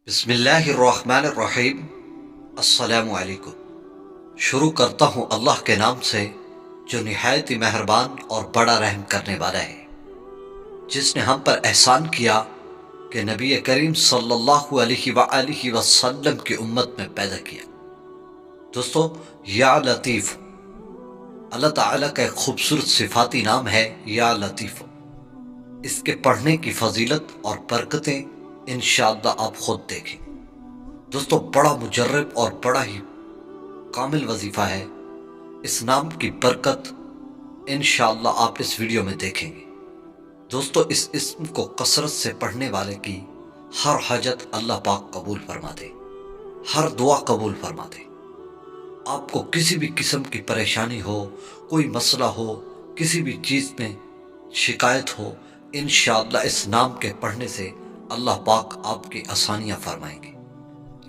بسم اللہ الرحمن الرحیم۔ السلام علیکم۔ شروع کرتا ہوں اللہ کے نام سے جو نہایت ہی مہربان اور بڑا رحم کرنے والا ہے، جس نے ہم پر احسان کیا کہ نبی کریم صلی اللہ علیہ وآلہ وسلم کی امت میں پیدا کیا۔ دوستو، یا لطیف اللہ تعالیٰ کا ایک خوبصورت صفاتی نام ہے، یا لطیف۔ اس کے پڑھنے کی فضیلت اور برکتیں انشاءاللہ آپ خود دیکھیں۔ دوستو، بڑا مجرب اور بڑا ہی کامل وظیفہ ہے۔ اس نام کی برکت انشاءاللہ آپ اس ویڈیو میں دیکھیں گے۔ دوستو، اس اسم کو کثرت سے پڑھنے والے کی ہر حاجت اللہ پاک قبول فرما دے، ہر دعا قبول فرما دے۔ آپ کو کسی بھی قسم کی پریشانی ہو، کوئی مسئلہ ہو، کسی بھی چیز میں شکایت ہو، انشاءاللہ اس نام کے پڑھنے سے اللہ پاک آپ کی آسانیاں فرمائیں گے۔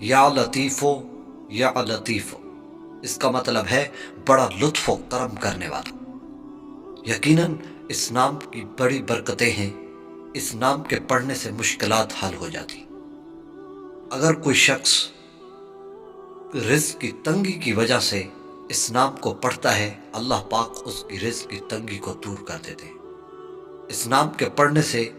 یا لطیفو، یا لطیفو، اس کا مطلب ہے بڑا لطف و کرم کرنے والا۔ یقیناً اس نام کی بڑی برکتیں ہیں۔ اس نام کے پڑھنے سے مشکلات حل ہو جاتی۔ اگر کوئی شخص رزق کی تنگی کی وجہ سے اس نام کو پڑھتا ہے، اللہ پاک اس کی رزق کی تنگی کو دور کر دیتے ہیں۔ اس نام کے پڑھنے سے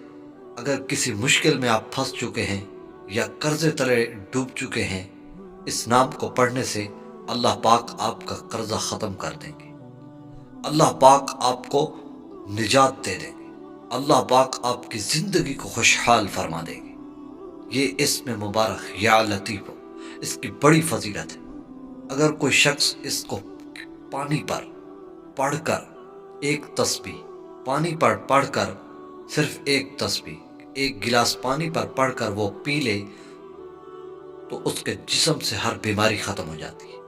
اگر کسی مشکل میں آپ پھنس چکے ہیں یا قرضے تلے ڈوب چکے ہیں، اس نام کو پڑھنے سے اللہ پاک آپ کا قرضہ ختم کر دیں گے۔ اللہ پاک آپ کو نجات دے دیں گے۔ اللہ پاک آپ کی زندگی کو خوشحال فرما دیں گے۔ یہ اسم مبارک یا لطیف، اس کی بڑی فضیلت ہے۔ اگر کوئی شخص اس کو پانی پر پڑھ کر ایک تسبیح، پانی پر پڑھ کر صرف ایک تسبیح، ایک گلاس پانی پر پڑھ کر وہ پی لے تو اس کے جسم سے ہر بیماری ختم ہو جاتی ہے۔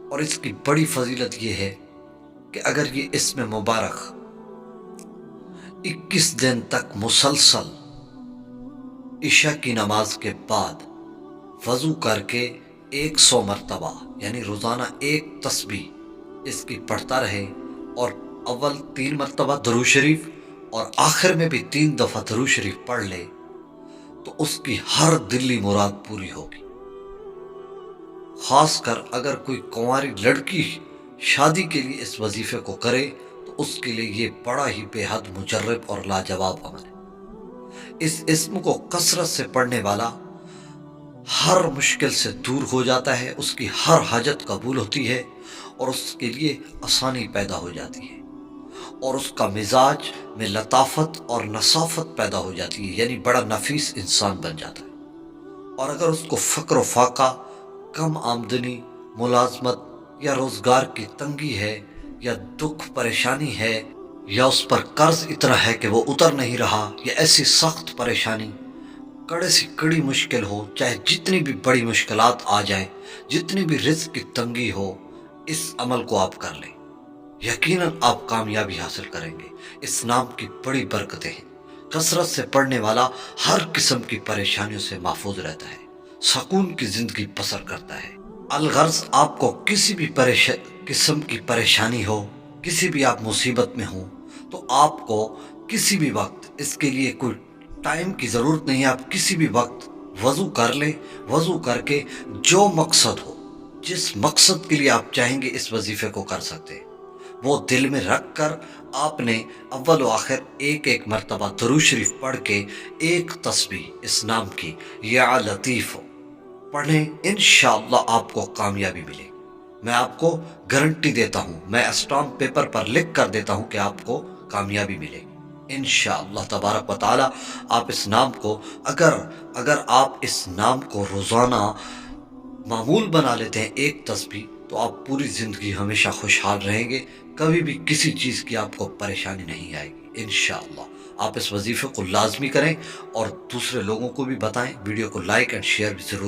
اور اس کی بڑی فضیلت یہ ہے کہ اگر یہ اسم مبارک 21 دن تک مسلسل عشاء کی نماز کے بعد وضو کر کے 100 مرتبہ یعنی روزانہ ایک تسبیح اس کی پڑھتا رہے، اور اول 3 مرتبہ درود شریف اور آخر میں بھی 3 دفعہ درود شریف پڑھ لے تو اس کی ہر دلی مراد پوری ہوگی۔ خاص کر اگر کوئی کنواری لڑکی شادی کے لیے اس وظیفے کو کرے تو اس کے لیے یہ بڑا ہی بے حد مجرب اور لاجواب عمل ہے۔ اس اسم کو کثرت سے پڑھنے والا ہر مشکل سے دور ہو جاتا ہے، اس کی ہر حاجت قبول ہوتی ہے اور اس کے لیے آسانی پیدا ہو جاتی ہے، اور اس کا مزاج میں لطافت اور نصافت پیدا ہو جاتی ہے، یعنی بڑا نفیس انسان بن جاتا ہے۔ اور اگر اس کو فقر و فاقہ، کم آمدنی، ملازمت یا روزگار کی تنگی ہے، یا دکھ پریشانی ہے، یا اس پر قرض اتنا ہے کہ وہ اتر نہیں رہا، یا ایسی سخت پریشانی، کڑے سے کڑی مشکل ہو، چاہے جتنی بھی بڑی مشکلات آ جائیں، جتنی بھی رزق کی تنگی ہو، اس عمل کو آپ کر لیں، یقیناً آپ کامیابی حاصل کریں گے۔ اس نام کی بڑی برکتیں ہیں۔ کثرت سے پڑھنے والا ہر قسم کی پریشانیوں سے محفوظ رہتا ہے، سکون کی زندگی بسر کرتا ہے۔ الغرض آپ کو کسی بھی قسم کی پریشانی ہو، کسی بھی آپ مصیبت میں ہوں، تو آپ کو کسی بھی وقت، اس کے لیے کوئی ٹائم کی ضرورت نہیں ہے، آپ کسی بھی وقت وضو کر لیں، وضو کر کے جو مقصد ہو، جس مقصد کے لیے آپ چاہیں گے اس وظیفے کو کر سکتے ہیں، وہ دل میں رکھ کر آپ نے اول و آخر ایک ایک مرتبہ درود شریف پڑھ کے ایک تسبیح اس نام کی یا لطیف پڑھیں، انشاءاللہ آپ کو کامیابی ملے گی۔ میں آپ کو گارنٹی دیتا ہوں، میں اسٹامپ پیپر پر لکھ کر دیتا ہوں کہ آپ کو کامیابی ملے گی انشاءاللہ تبارک و تعالی۔ آپ اس نام کو اگر آپ اس نام کو روزانہ معمول بنا لیتے ہیں ایک تسبیح، تو آپ پوری زندگی ہمیشہ خوشحال رہیں گے، کبھی بھی کسی چیز کی آپ کو پریشانی نہیں آئے گی انشاءاللہ۔ آپ اس وظیفے کو لازمی کریں اور دوسرے لوگوں کو بھی بتائیں۔ ویڈیو کو لائک اینڈ شیئر بھی ضرور